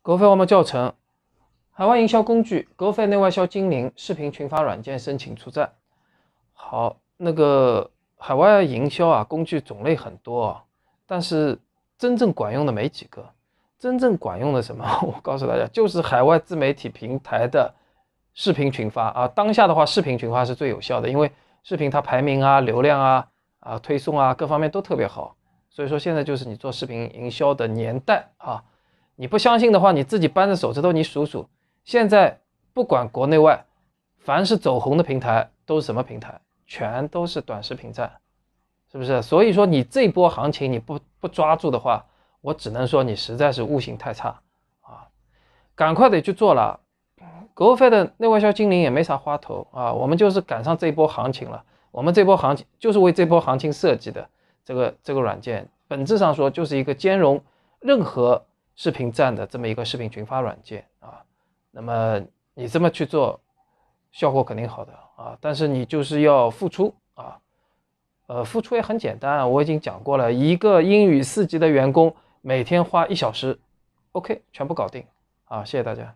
GoFy 教程，海外营销工具 GoFy 内外销精灵视频群发软件申请出站。好，那个海外营销啊，工具种类很多啊，但是真正管用的没几个。真正管用的什么？我告诉大家，就是海外自媒体平台的视频群发啊。当下的话，视频群发是最有效的，因为视频它排名啊、流量啊、推送啊各方面都特别好。所以说现在就是你做视频营销的年代啊。你不相信的话，你自己扳着手指头你数数，现在不管国内外，凡是走红的平台都是什么平台？全都是短视频站，是不是？所以说你这波行情你不抓住的话，我只能说你实在是悟性太差啊，赶快得去做了。GoFy 的内外销精灵也没啥花头啊，我们就是赶上这波行情了，我们这波行情就是为这波行情设计的。这个软件本质上说就是一个兼容任何视频站的这么一个视频群发软件啊。那么你这么去做，效果肯定好的啊，但是你就是要付出啊。付出也很简单，我已经讲过了，一个英语4级的员工每天花1小时 ，OK， 全部搞定啊！谢谢大家。